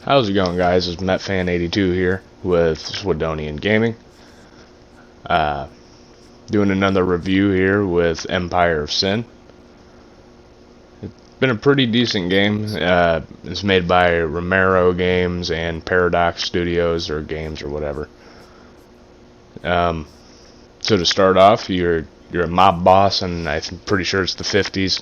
How's it going, guys? It's MetFan82 here with Swedonian Gaming. Uh, Doing another review here with Empire of Sin. It's been a pretty decent game. It's made by Romero Games and Paradox Studios or Games or whatever. So to start off, you're a mob boss, and I'm pretty sure it's the 50s.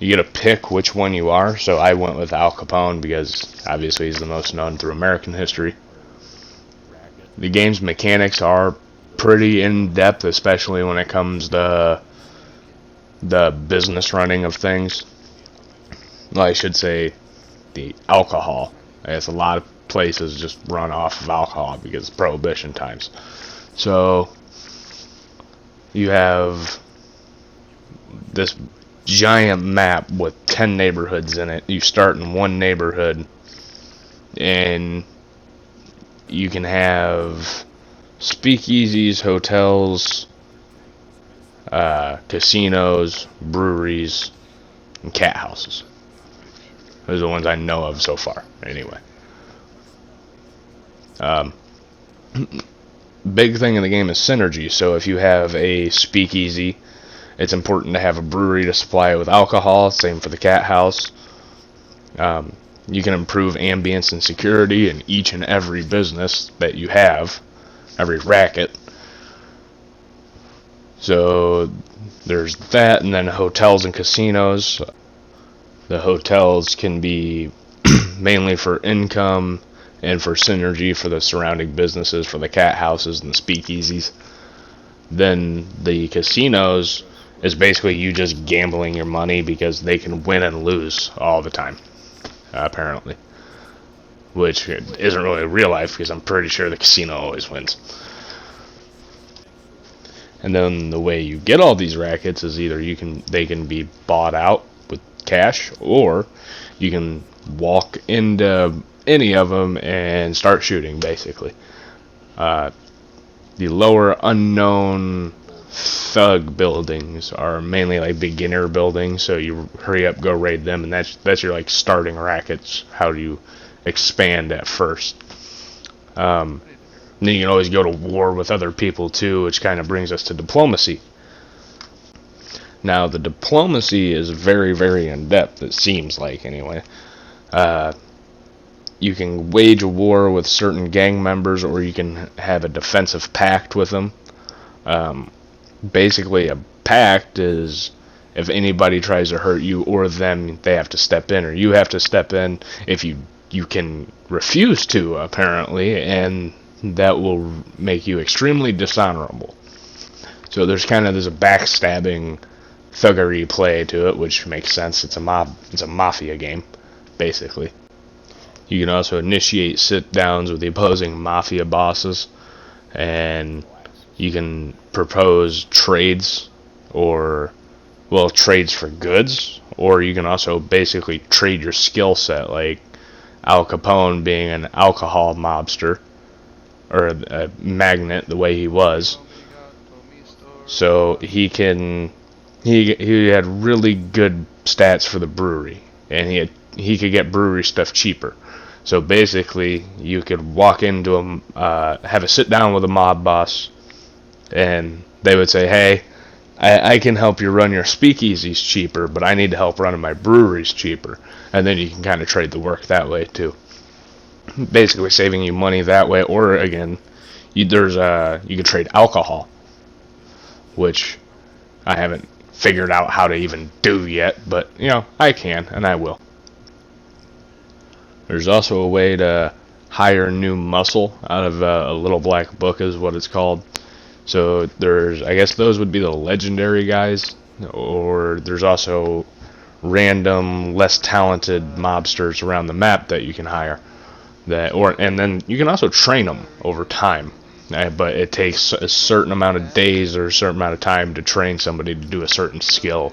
You get to pick which one you are, so I went with Al Capone because obviously he's the most known through American history. The game's mechanics are pretty in-depth, especially when it comes to the business running of things. Well, I should say the alcohol. I guess a lot of places just run off of alcohol because of prohibition times. So you have this giant map with 10 neighborhoods in it. You start in one neighborhood and you can have speakeasies, hotels, casinos, breweries, and cat houses. Those are the ones I know of so far, anyway. Big thing in the game is synergy. So if you have a speakeasy, it's important to have a brewery to supply it with alcohol. Same for the cat house. You can improve ambience and security in each and every business that you have, every racket. So there's that, and then hotels and casinos. The hotels can be mainly for income and for synergy for the surrounding businesses, for the cat houses and the speakeasies. Then the casinos is basically you just gambling your money because they can win and lose all the time, apparently. Which isn't really real life because I'm pretty sure the casino always wins. And then the way you get all these rackets is either they can be bought out with cash, or you can walk into any of them and start shooting, basically. The lower unknown thug buildings are mainly like beginner buildings, so you hurry up, go raid them, and that's your like starting rackets. How do you expand at first? Then you can always go to war with other people too, which kind of brings us to diplomacy. Now the diplomacy is very, very in depth. It seems like, anyway. You can wage a war with certain gang members, or you can have a defensive pact with them. Basically, a pact is if anybody tries to hurt you or them, they have to step in, or you have to step in. If you can refuse to, apparently, and that will make you extremely dishonorable. So there's a backstabbing thuggery play to it, which makes sense. It's a mafia game, basically. You can also initiate sit-downs with the opposing mafia bosses, and you can propose trades, trades for goods, or you can also basically trade your skill set, like Al Capone being an alcohol mobster, or a magnate the way he was. So he had really good stats for the brewery, and he could get brewery stuff cheaper. So basically, you could walk into have a sit down with a mob boss, and they would say, "Hey, I can help you run your speakeasies cheaper, but I need to help running my breweries cheaper." And then you can kind of trade the work that way too. Basically, saving you money that way. Or again, you could trade alcohol, which I haven't figured out how to even do yet, but I can, and I will. There's also a way to hire new muscle out of a little black book, is what it's called. So I guess those would be the legendary guys, or there's also random, less talented mobsters around the map that you can hire. And then you can also train them over time, but it takes a certain amount of days or a certain amount of time to train somebody to do a certain skill.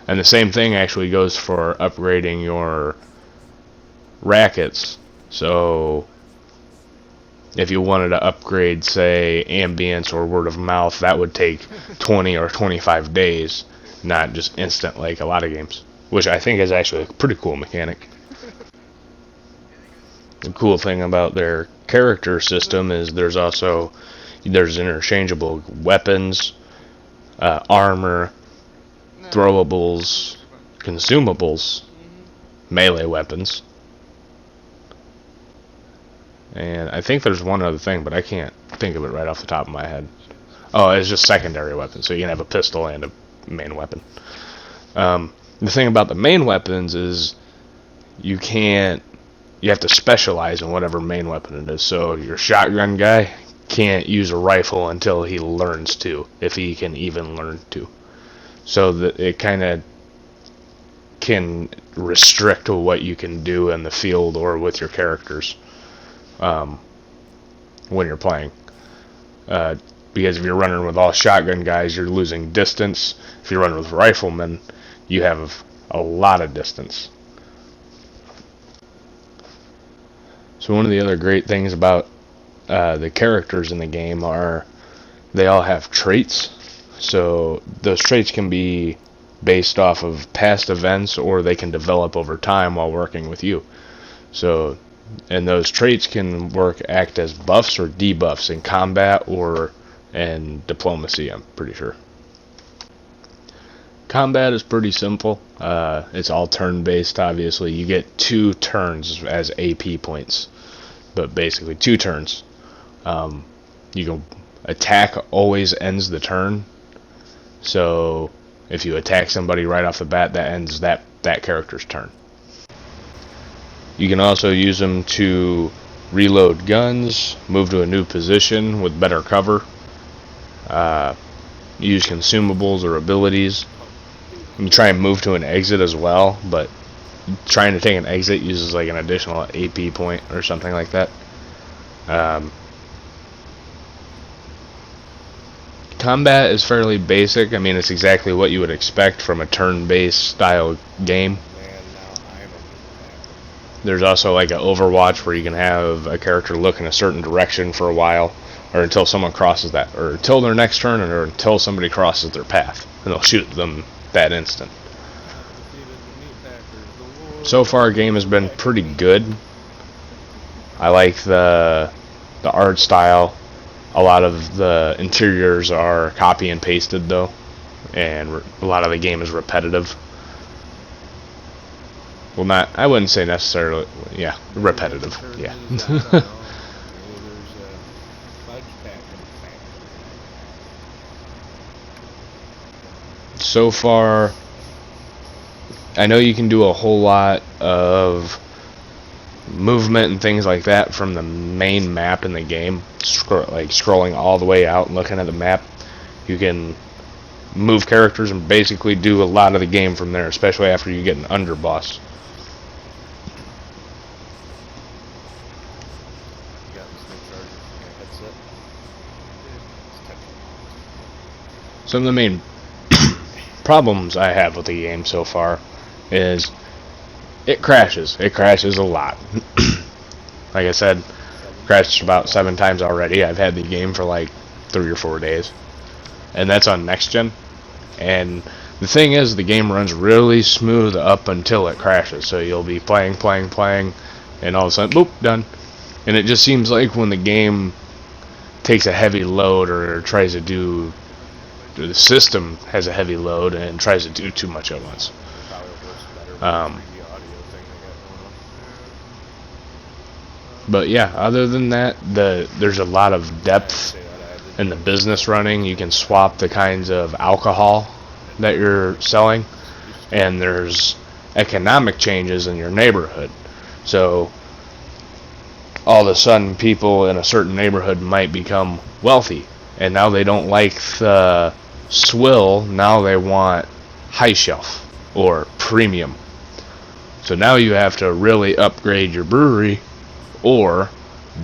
And the same thing actually goes for upgrading your rackets. So if you wanted to upgrade, say, ambience or word of mouth, that would take 20 or 25 days, not just instant like a lot of games, which I think is actually a pretty cool mechanic. The cool thing about their character system is there's interchangeable weapons, armor, throwables, consumables, melee weapons, and I think there's one other thing, but I can't think of it right off the top of my head. Oh, it's just secondary weapons, so you can have a pistol and a main weapon. The thing about the main weapons is you have to specialize in whatever main weapon it is. So your shotgun guy can't use a rifle until he learns to, if he can even learn to. So that it kind of can restrict what you can do in the field or with your characters when you're playing. Because if you're running with all shotgun guys, you're losing distance. If you're running with riflemen, you have a lot of distance. So one of the other great things about the characters in the game are they all have traits. So those traits can be based off of past events, or they can develop over time while working with you. So, and those traits can act as buffs or debuffs in combat or in diplomacy, I'm pretty sure. Combat is pretty simple. It's all turn-based, obviously. You get 2 turns as AP points, but basically 2 turns. You can attack always ends the turn. So if you attack somebody right off the bat, that ends that character's turn. You can also use them to reload guns, move to a new position with better cover, use consumables or abilities. You can try and move to an exit as well, but trying to take an exit uses like an additional AP point or something like that. Combat is fairly basic. I mean, it's exactly what you would expect from a turn-based style game. There's also like an Overwatch where you can have a character look in a certain direction for a while, or until someone crosses that, or until their next turn, or until somebody crosses their path, and they'll shoot them that instant. So far, the game has been pretty good. I like the art style. A lot of the interiors are copy and pasted though, and a lot of the game is repetitive. Well, I wouldn't say necessarily, yeah, repetitive, yeah. So far, I know you can do a whole lot of movement and things like that from the main map in the game, like scrolling all the way out and looking at the map. You can move characters and basically do a lot of the game from there, especially after you get an underboss. Some of the main problems I have with the game so far is it crashes. It crashes a lot. Like I said, crashed about 7 times already. I've had the game for like 3 or 4 days, and that's on next gen. And the thing is, the game runs really smooth up until it crashes. So you'll be playing, and all of a sudden, boop, done. And it just seems like when the game takes a heavy load or tries to do, the system has a heavy load and tries to do too much at once. But yeah, other than that, there's a lot of depth in the business running. You can swap the kinds of alcohol that you're selling, and there's economic changes in your neighborhood. So all of a sudden, people in a certain neighborhood might become wealthy, and now they don't like the swill, now they want high shelf or premium. So now you have to really upgrade your brewery or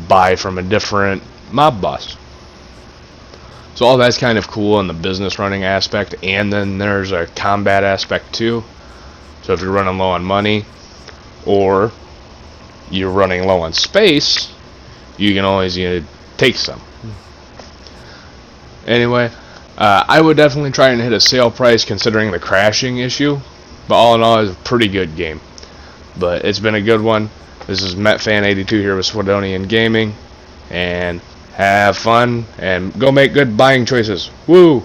buy from a different mob boss. So all that's kind of cool in the business running aspect, and then there's a combat aspect too. So if you're running low on money or you're running low on space, you can always take some. Anyway, I would definitely try and hit a sale price considering the crashing issue, but all in all, it's a pretty good game. But it's been a good one. This is MetFan82 here with Swadonian Gaming, and have fun and go make good buying choices. Woo!